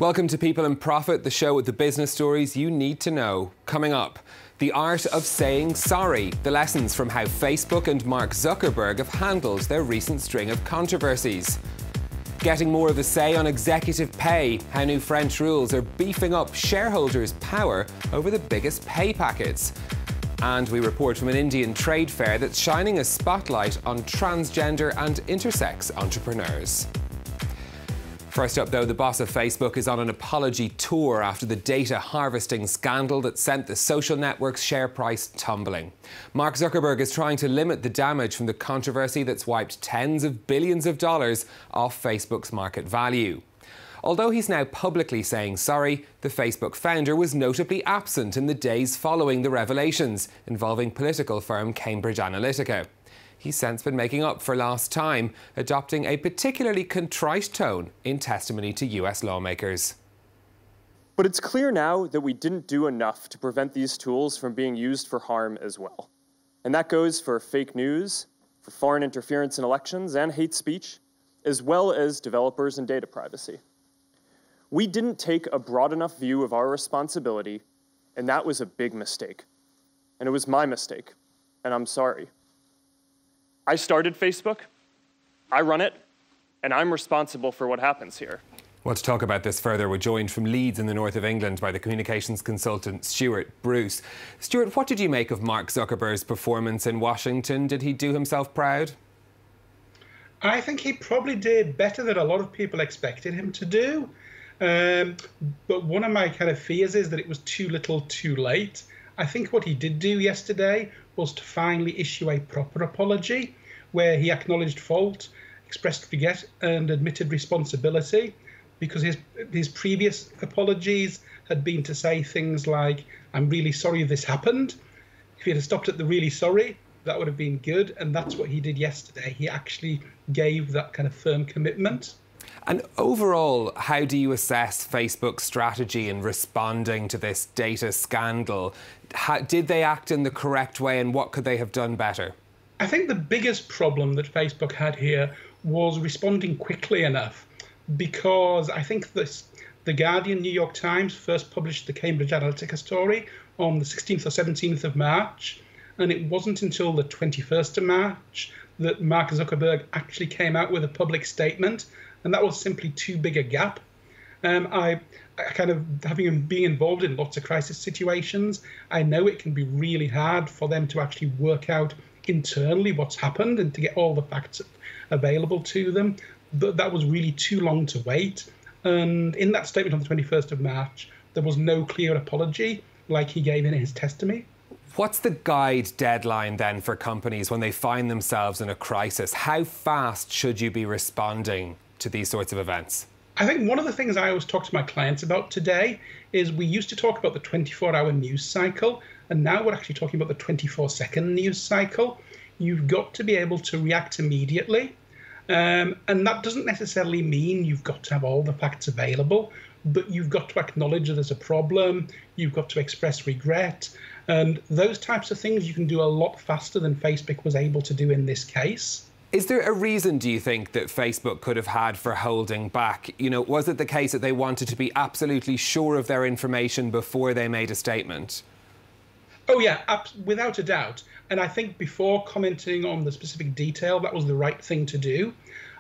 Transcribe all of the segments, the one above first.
Welcome to People and Profit, the show with the business stories you need to know. Coming up, the art of saying sorry, the lessons from how Facebook and Mark Zuckerberg have handled their recent string of controversies. Getting more of a say on executive pay, how new French rules are beefing up shareholders' power over the biggest pay packets. And we report from an Indian trade fair that's shining a spotlight on transgender and intersex entrepreneurs. First up, though, the boss of Facebook is on an apology tour after the data harvesting scandal that sent the social network's share price tumbling. Mark Zuckerberg is trying to limit the damage from the controversy that's wiped tens of billions of dollars off Facebook's market value. Although he's now publicly saying sorry, the Facebook founder was notably absent in the days following the revelations involving political firm Cambridge Analytica. He's since been making up for lost time, adopting a particularly contrite tone in testimony to US lawmakers. But it's clear now that we didn't do enough to prevent these tools from being used for harm as well. And that goes for fake news, for foreign interference in elections and hate speech, as well as developers and data privacy. We didn't take a broad enough view of our responsibility, and that was a big mistake. And it was my mistake, and I'm sorry. I started Facebook, I run it, and I'm responsible for what happens here. Well, to talk about this further, we're joined from Leeds in the north of England by the communications consultant Stuart Bruce. Stuart, what did you make of Mark Zuckerberg's performance in Washington? Did he do himself proud? I think he probably did better than a lot of people expected him to do. But one of my kind of fears is that it was too little too late. I think what he did do yesterday was to finally issue a proper apology where he acknowledged fault, expressed regret and admitted responsibility, because his previous apologies had been to say things like, "I'm really sorry this happened." If he had stopped at the "really sorry," that would have been good, and that's what he did yesterday. He actually gave that kind of firm commitment. And overall, how do you assess Facebook's strategy in responding to this data scandal? Did they act in the correct way, and what could they have done better? I think the biggest problem that Facebook had here was responding quickly enough, because I think the Guardian, New York Times first published the Cambridge Analytica story on the 16th or 17th of March, and it wasn't until the 21st of March that Mark Zuckerberg actually came out with a public statement, and that was simply too big a gap. I kind of, being involved in lots of crisis situations, I know it can be really hard for them to actually work out internally what's happened and to get all the facts available to them. But that was really too long to wait. And in that statement on the 21st of March, there was no clear apology like he gave in his testimony. What's the guide deadline then for companies when they find themselves in a crisis? How fast should you be responding to these sorts of events? I think one of the things I always talk to my clients about today is we used to talk about the 24-hour news cycle, and now we're actually talking about the 24-second news cycle. You've got to be able to react immediately. And that doesn't necessarily mean you've got to have all the facts available, but you've got to acknowledge that there's a problem, you've got to express regret, and those types of things you can do a lot faster than Facebook was able to do in this case. Is there a reason, do you think, that Facebook could have had for holding back? You know, was it the case that they wanted to be absolutely sure of their information before they made a statement? Oh, yeah, without a doubt. And I think before commenting on the specific detail, that was the right thing to do.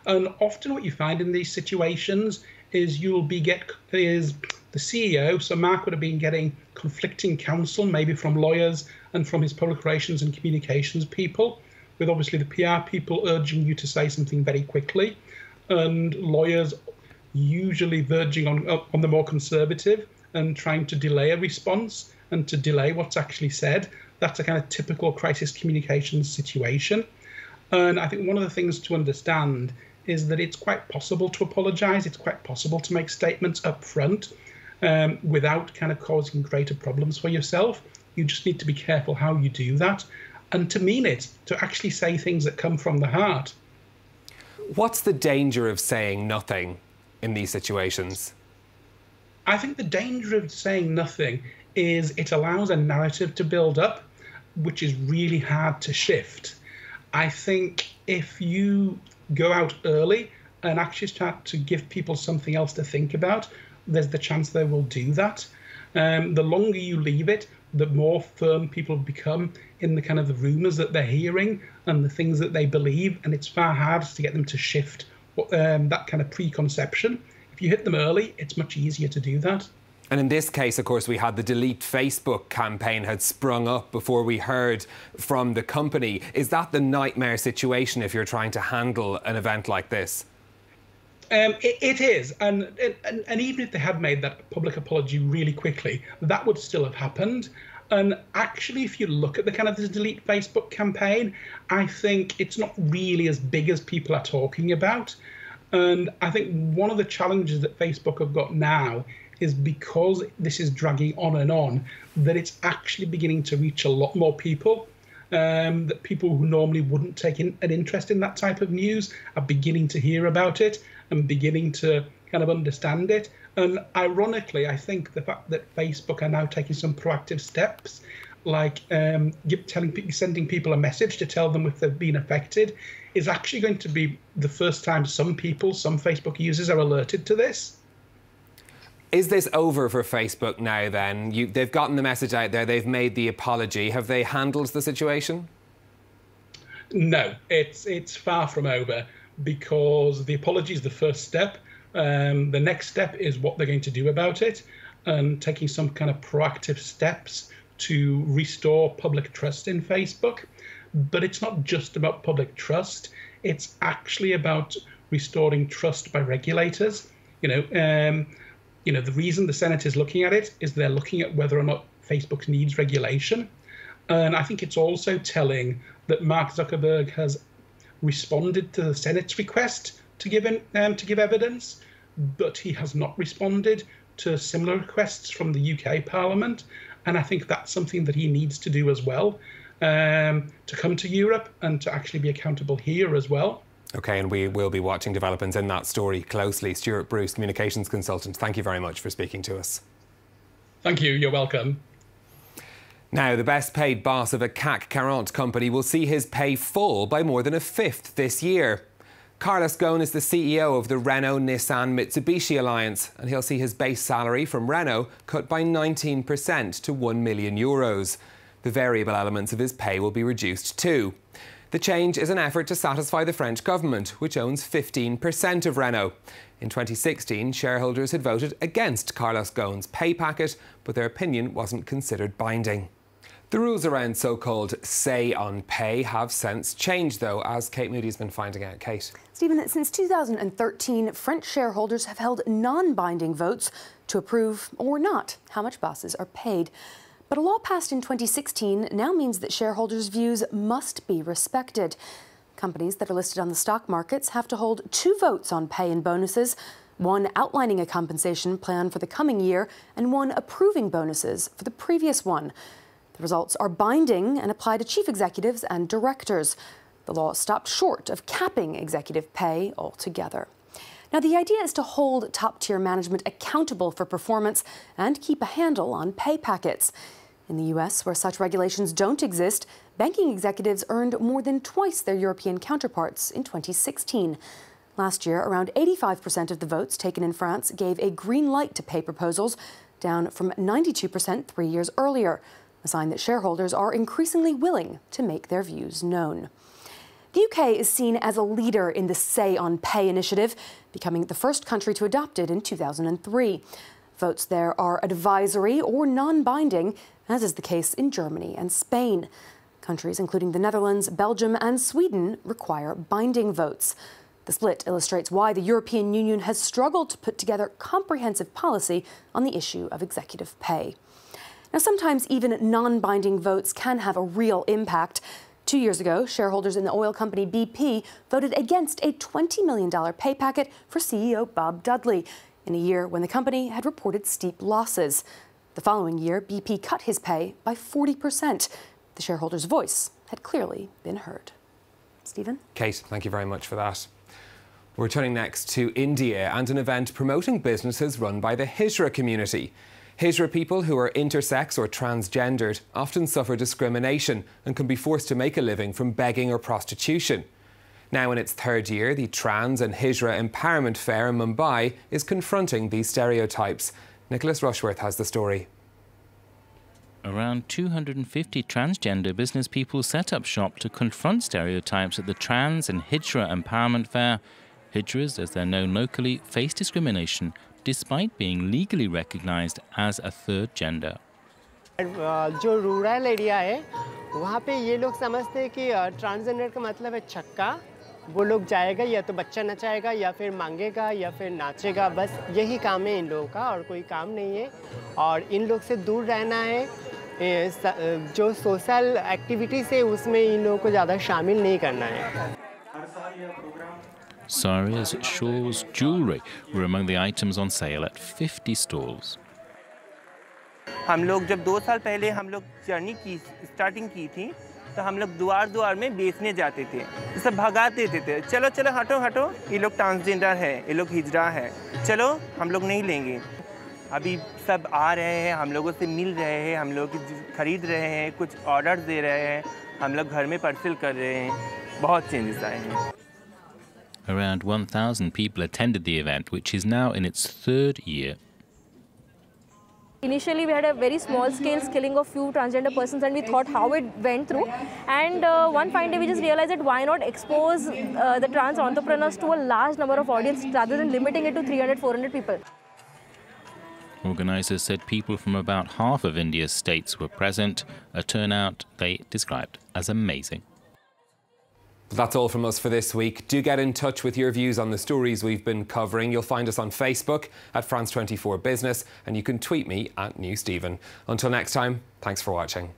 And often what you find in these situations is the CEO, so Mark would have been getting conflicting counsel, maybe from lawyers and from his public relations and communications people, with obviously the PR people urging you to say something very quickly, and lawyers usually verging on the more conservative and trying to delay a response and to delay what's actually said. That's a kind of typical crisis communications situation. And I think one of the things to understand is that it's quite possible to apologise. It's quite possible to make statements up front without kind of causing greater problems for yourself. You just need to be careful how you do that, and to mean it, to actually say things that come from the heart. What's the danger of saying nothing in these situations? I think the danger of saying nothing is it allows a narrative to build up, which is really hard to shift. I think if you go out early and actually start to give people something else to think about, there's the chance they will do that. The longer you leave it, the more firm people become in the kind of the rumours that they're hearing and the things that they believe, and it's far harder to get them to shift that kind of preconception. If you hit them early, it's much easier to do that. And in this case, of course, we had the Delete Facebook campaign had sprung up before we heard from the company. Is that the nightmare situation if you're trying to handle an event like this? It is, and even if they had made that public apology really quickly, that would still have happened. And actually, if you look at the kind of the Delete Facebook campaign, I think it's not really as big as people are talking about. And I think one of the challenges that Facebook have got now is because this is dragging on, that it's actually beginning to reach a lot more people. That people who normally wouldn't take an interest in that type of news are beginning to hear about it and beginning to kind of understand it. And ironically, I think the fact that Facebook are now taking some proactive steps, like sending people a message to tell them if they've been affected, is actually going to be the first time some Facebook users are alerted to this. Is this over for Facebook now then? They've gotten the message out there, they've made the apology. Have they handled the situation? No, it's far from over, because the apology is the first step. The next step is what they're going to do about it, and taking some kind of proactive steps to restore public trust in Facebook. But it's not just about public trust. It's actually about restoring trust by regulators. The reason the Senate is looking at it is they're looking at whether or not Facebook needs regulation. And I think it's also telling that Mark Zuckerberg has responded to the Senate's request to give evidence, but he has not responded to similar requests from the UK Parliament. And I think that's something that he needs to do as well, to come to Europe and to actually be accountable here as well. OK, and we will be watching developments in that story closely. Stuart Bruce, communications consultant, thank you very much for speaking to us. Thank you. You're welcome. Now, the best paid boss of a CAC 40 company will see his pay fall by more than a fifth this year. Carlos Ghosn is the CEO of the Renault-Nissan-Mitsubishi Alliance, and he'll see his base salary from Renault cut by 19% to €1 million. The variable elements of his pay will be reduced too. The change is an effort to satisfy the French government, which owns 15% of Renault. In 2016, shareholders had voted against Carlos Ghosn's pay packet, but their opinion wasn't considered binding. The rules around so-called say on pay have since changed, though, as Kate Moody's been finding out. Kate. Stephen, since 2013, French shareholders have held non-binding votes to approve or not how much bosses are paid. But a law passed in 2016 now means that shareholders' views must be respected. Companies that are listed on the stock markets have to hold 2 votes on pay and bonuses, one outlining a compensation plan for the coming year and one approving bonuses for the previous one. The results are binding and apply to chief executives and directors. The law stopped short of capping executive pay altogether. Now, the idea is to hold top-tier management accountable for performance and keep a handle on pay packets. In the US, where such regulations don't exist, banking executives earned more than twice their European counterparts in 2016. Last year, around 85% of the votes taken in France gave a green light to pay proposals, down from 92% 3 years earlier, a sign that shareholders are increasingly willing to make their views known. The UK is seen as a leader in the Say on Pay initiative, becoming the first country to adopt it in 2003. Votes there are advisory or non-binding, as is the case in Germany and Spain. Countries including the Netherlands, Belgium and Sweden require binding votes. The split illustrates why the European Union has struggled to put together comprehensive policy on the issue of executive pay. Now, sometimes even non-binding votes can have a real impact. 2 years ago, shareholders in the oil company BP voted against a $20 million pay packet for CEO Bob Dudley, in a year when the company had reported steep losses. The following year, BP cut his pay by 40%. The shareholders' voice had clearly been heard. Stephen? Kate, thank you very much for that. We're turning next to India and an event promoting businesses run by the Hijra community. Hijra people who are intersex or transgendered often suffer discrimination and can be forced to make a living from begging or prostitution. Now in its third year, the Trans and Hijra Empowerment Fair in Mumbai is confronting these stereotypes. Nicholas Rushworth has the story. Around 250 transgender business people set up shop to confront stereotypes at the Trans and Hijra Empowerment Fair. Hijras, as they're known locally, face discrimination despite being legally recognized as a third gender. जो rural area है वहाँ पे ये लोग समझते हैं कि transgender का मतलब है छक्का वो लोग जाएगा या तो बच्चा नचाएगा या फिर मांगेगा या फिर नाचेगा बस यही काम है इन लोगों का और कोई काम नहीं है और इन लोग से दूर रहना है जो सोशल एक्टिविटीज़ है उसमें इन लोगों को ज़्यादा शामिल नहीं करना है Saris, shawls, jewellery were among the items on sale at 50 stalls. हम लोग जब 2 साल पहले हम लोग जर्नी की स्टार्टिंग की थी तो हम लोग द्वार में बेचने जाते थे सब भगाते थे चलो चलो हटो हटो ये लोग ट्रांसजेंडर है ये लोग हिजरा है चलो हम लोग नहीं लेंगे अभी सब आ रहे हैं हम लोगों से मिल रहे हैं हम लोग खरीद रहे हैं कुछ ऑर्डर दे रहे हैं हम लोग घर में पार्सल कर रहे हैं बहुत चेंजेस आए हैं Around 1,000 people attended the event, which is now in its third year. Initially, we had a very small-scale killing of few transgender persons, and we thought how it went through. And one fine day, we just realized that why not expose the trans entrepreneurs to a large number of audience rather than limiting it to 300, 400 people. Organisers said people from about half of India's states were present, a turnout they described as amazing. That's all from us for this week. Do get in touch with your views on the stories we've been covering. You'll find us on Facebook at France24 Business, and you can tweet me at NewStephen. Until next time, thanks for watching.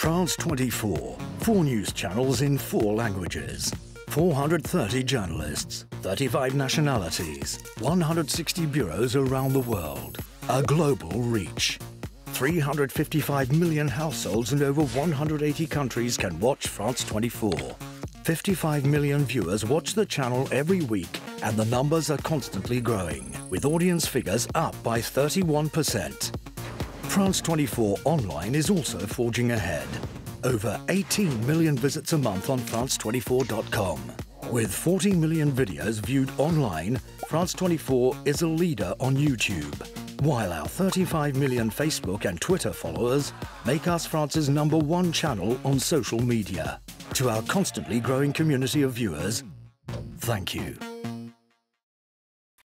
France24, 4 news channels in 4 languages, 430 journalists, 35 nationalities, 160 bureaus around the world. A global reach. 355 million households in over 180 countries can watch France24. 55 million viewers watch the channel every week, and the numbers are constantly growing, with audience figures up by 31%. France24 online is also forging ahead. Over 18 million visits a month on France24.com. With 40 million videos viewed online, France24 is a leader on YouTube, while our 35 million Facebook and Twitter followers make us France's #1 channel on social media. To our constantly growing community of viewers, thank you.